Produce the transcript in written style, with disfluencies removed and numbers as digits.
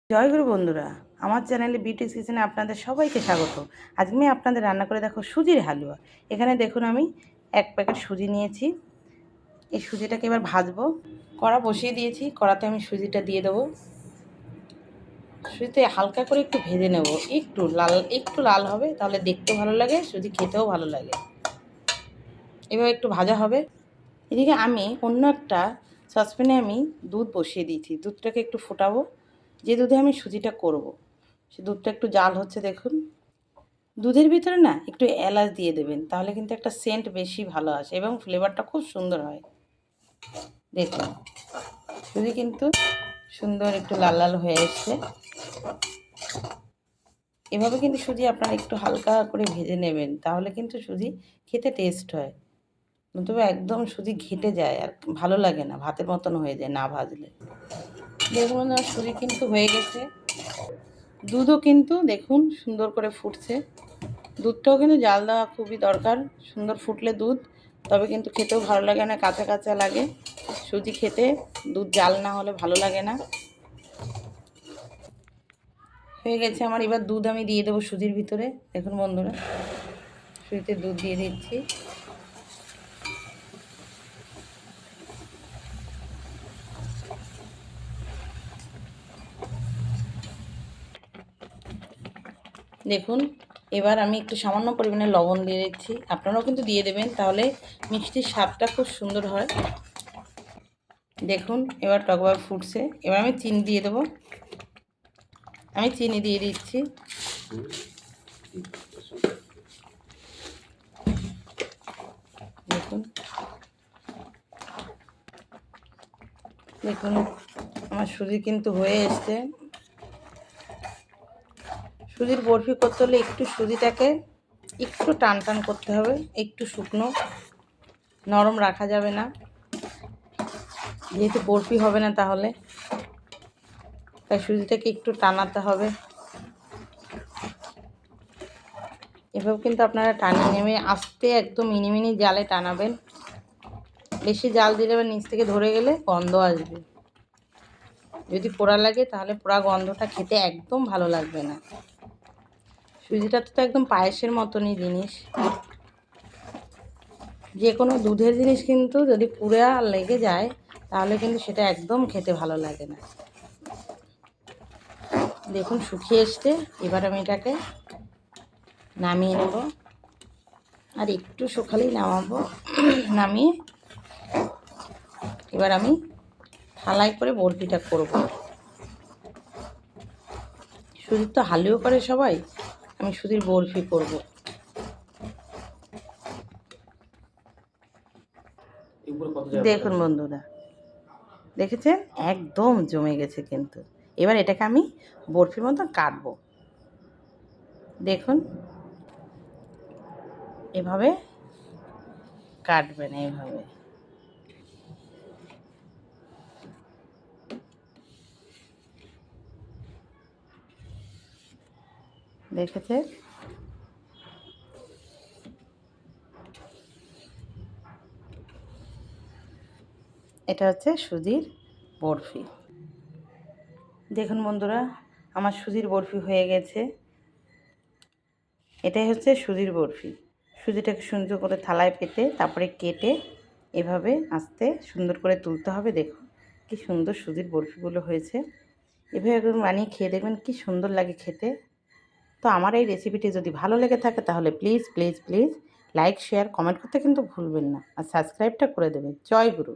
জয়গুরু বন্ধুরা, আমার চ্যানেলে বিউটিস কিচেনে আপনাদের সবাইকে স্বাগত। আজকে আমি আপনাদের রান্না করে দেখো সুজির হালুয়া। এখানে দেখুন আমি 1 প্যাকেট সুজি নিয়েছি। এই সুজিটাকে এবার ভাজবো। কড়া বসিয়ে দিয়েছি, কড়াতে আমি সুজিটা দিয়ে দেবো। সুজিতে হালকা করে একটু ভেজে নেব, একটু লাল হবে, তাহলে দেখতেও ভালো লাগে, সুজি খেতেও ভালো লাগে। এভাবে একটু ভাজা হবে। এদিকে আমি অন্য একটা সসপ্যানে আমি দুধ বসিয়ে দিয়েছি। দুধটাকে একটু ফোটাবো। যে দুধে আমি সুজিটা করব, সে দুধটা একটু জাল হচ্ছে দেখুন। দুধের ভিতরে না একটু এলাচ দিয়ে দেবেন, তাহলে কিন্তু একটা সেন্ট বেশি ভালো আসে এবং ফ্লেভারটা খুব সুন্দর হয়। দেখুন সুজি কিন্তু সুন্দর একটু লাল লাল হয়ে এসছে। এভাবে কিন্তু সুজি আপনারা একটু হালকা করে ভেজে নেবেন, তাহলে কিন্তু সুজি খেতে টেস্ট হয়। নতুবা একদম সুজি ঘেটে যায় আর ভালো লাগে না, ভাতের মতন হয়ে যায় না ভাজলে। দেখুন সুজি কিন্তু হয়ে গেছে। দুধও কিন্তু দেখুন সুন্দর করে ফুটছে। দুধটাও কিন্তু জাল দেওয়া খুবই দরকার। সুন্দর ফুটলে দুধ, তবে কিন্তু খেতেও ভালো লাগে না, কাঁচা কাঁচা লাগে। সুজি খেতে দুধ জাল না হলে ভালো লাগে না। হয়ে গেছে আমার। এবার দুধ আমি দিয়ে দেবো সুজির ভিতরে। দেখুন বন্ধুরা, সুজিতে দুধ দিয়ে দিচ্ছি। দেখুন এবার আমি একটু সামান্য পরিমাণে লবণ দিয়ে দিচ্ছি। আপনারাও কিন্তু দিয়ে দেবেন, তাহলে মিষ্টির স্বাদটা খুব সুন্দর হয়। দেখুন এবার টকবার ফুটছে। এবার আমি চিনি দিয়ে দেবো। আমি চিনি দিয়ে দিচ্ছি। দেখুন দেখুন আমার সুজি কিন্তু হয়ে এসছে। সুজির বরফি করতে হলে একটু সুজিটাকে একটু টান টান করতে হবে, একটু শুকনো, নরম রাখা যাবে না, যেহেতু বরফি হবে না তাহলে, তাই সুজিটাকে একটু টানাতে হবে। এভাবে কিন্তু আপনারা টানিয়ে নেবে, আস্তে একদম মিনি জালে টানাবেন। বেশি জাল দিলে আবার নিচ থেকে ধরে গেলে গন্ধ আসবে। যদি পোড়া লাগে তাহলে পোড়া গন্ধটা খেতে একদম ভালো লাগবে না। সুজিটা তো একদম পায়েসের মতনই জিনিস। যে কোনো দুধের জিনিস কিন্তু যদি পুড়ে লেগে যায় তাহলে কিন্তু সেটা একদম খেতে ভালো লাগে না। দেখুন শুকিয়ে এসছে। এবার আমি এটাকে নামিয়ে নেব, আর একটু শুকালেই নামাবো। নামিয়ে এবার আমি থালায় করে বরফিটা করব। সুজির তো হালুয়া করে সবাই, আমি সুজির বরফি করব। দেখুন বন্ধুরা, দেখেছেন একদম জমে গেছে কিন্তু। এবার এটাকে আমি বরফির মতো কাটবো। দেখুন এভাবে কাটবেন, এইভাবে। দেখেছেন এটা হচ্ছে সুজির বরফি। দেখুন বন্ধুরা, আমার সুজির বরফি হয়ে গেছে। এটাই হচ্ছে সুজির বরফি। সুজিটাকে সুন্দর করে থালায় পেতে তারপরে কেটে এভাবে আস্তে সুন্দর করে তুলতে হবে। দেখুন কি সুন্দর সুজির বরফিগুলো হয়েছে। এভাবে একদম বানিয়ে খেয়ে দেখবেন কি সুন্দর লাগে খেতে। তো আমার এই রেসিপিটি যদি ভালো লেগে থাকে তাহলে please please please like share comment করতে কিন্তু ভুলবেন না, আর সাবস্ক্রাইবটা করে দেবেন। জয় গুরু।